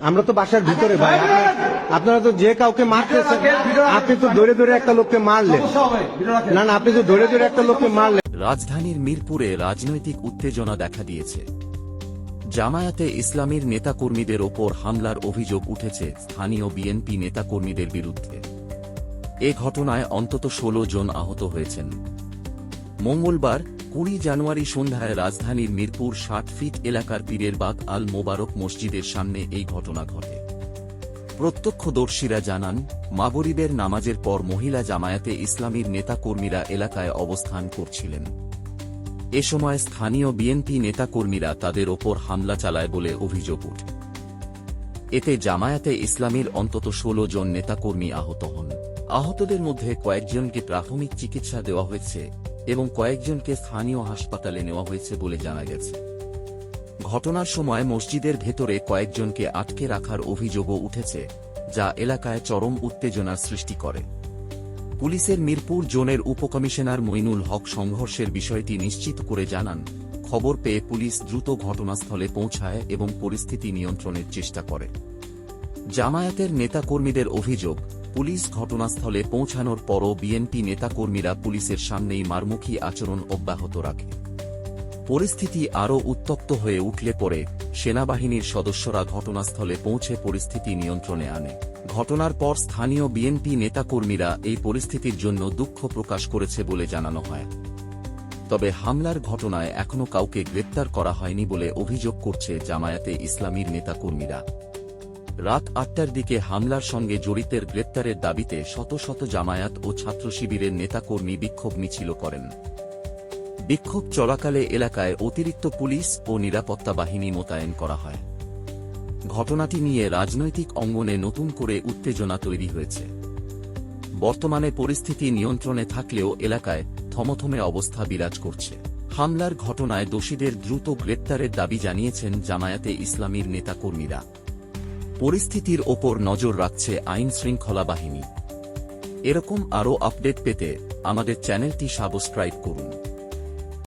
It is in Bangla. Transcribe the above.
আমরা তো বাসার ভিতরে ভাই, আপনারা তো যে কাউকে মারতেছেন, আপনি তো ধরে ধরে একটা লোককে মারলেন। না না, আপনি তো ধরে ধরে একটা লোককে মারলেন। রাজধানীর মিরপুরে রাজনৈতিক উত্তেজনা দেখা দিয়েছে। জামায়াতে ইসলামীর নেতাকর্মীদের ওপর হামলার অভিযোগ উঠেছে স্থানীয় বিএনপি নেতাকর্মীদের বিরুদ্ধে। এ ঘটনায় অন্তত 16 জন আহত হয়েছেন। মঙ্গলবার 20 জানুয়ারি সন্ধ্যায় রাজধানীর মিরপুর 60 ফিট এলাকার পীরের বাগ আল মোবারক মসজিদের সামনে এই ঘটনা ঘটে। প্রত্যক্ষদর্শীরা জানান, মাগরিবের নামাজের পর মহিলা জামায়াতে ইসলামীর নেতাকর্মীরা এলাকায় অবস্থান করছিলেন। এ সময় স্থানীয় বিএনপি নেতাকর্মীরা তাদের ওপর হামলা চালায় বলে অভিযোগ ওঠে। এতে জামায়াতে ইসলামীর অন্তত 16 জন নেতাকর্মী আহত হন। আহতদের মধ্যে কয়েকজনকে প্রাথমিক চিকিৎসা দেওয়া হয়েছে এবং কয়েকজনকে স্থানীয় হাসপাতালে নেওয়া হয়েছে বলে জানা গেছে। ঘটনার সময় মসজিদের ভেতরে কয়েকজনকে আটকে রাখার অভিযোগও উঠেছে, যা এলাকায় চরম উত্তেজনার সৃষ্টি করে। পুলিশের মিরপুর জোনের উপকমিশনার মইনুল হক সংঘর্ষের বিষয়টি নিশ্চিত করে জানান, খবর পেয়ে পুলিশ দ্রুত ঘটনাস্থলে পৌঁছায় এবং পরিস্থিতি নিয়ন্ত্রণের চেষ্টা করে। জামায়াতের নেতাকর্মীদের অভিযোগ, পুলিশ ঘটনাস্থলে পৌঁছানোর পরও বিএনপি নেতাকর্মীরা পুলিশের সামনেই মারমুখী আচরণ অব্যাহত রাখে। পরিস্থিতি আরও উত্তপ্ত হয়ে উঠলে পরে সেনাবাহিনীর সদস্যরা ঘটনাস্থলে পৌঁছে পরিস্থিতি নিয়ন্ত্রণে আনে। ঘটনার পর স্থানীয় বিএনপি নেতাকর্মীরা এই পরিস্থিতির জন্য দুঃখ প্রকাশ করেছে বলে জানানো হয়। তবে হামলার ঘটনায় এখনও কাউকে গ্রেপ্তার করা হয়নি বলে অভিযোগ করছে জামায়াতে ইসলামীর নেতাকর্মীরা। রাত 8টার দিকে হামলার সঙ্গে জড়িতের গ্রেপ্তারের দাবিতে শত শত জামায়াত ও ছাত্র শিবিরের নেতাকর্মী বিক্ষোভ মিছিল করেন। বিক্ষোভ চলাকালে এলাকায় অতিরিক্ত পুলিশ ও নিরাপত্তা বাহিনী মোতায়েন করা হয়। ঘটনাটি নিয়ে রাজনৈতিক অঙ্গনে নতুন করে উত্তেজনা তৈরি হয়েছে। বর্তমানে পরিস্থিতি নিয়ন্ত্রণে থাকলেও এলাকায় থমথমে অবস্থা বিরাজ করছে। হামলার ঘটনায় দোষীদের দ্রুত গ্রেপ্তারের দাবি জানিয়েছেন জামায়াতে ইসলামীর নেতাকর্মীরা। পরিস্থিতির ওপর নজর রাখছে আইন শৃঙ্খলা বাহিনী। এরকম আরও আপডেট পেতে আমাদের চ্যানেলটি সাবস্ক্রাইব করুন।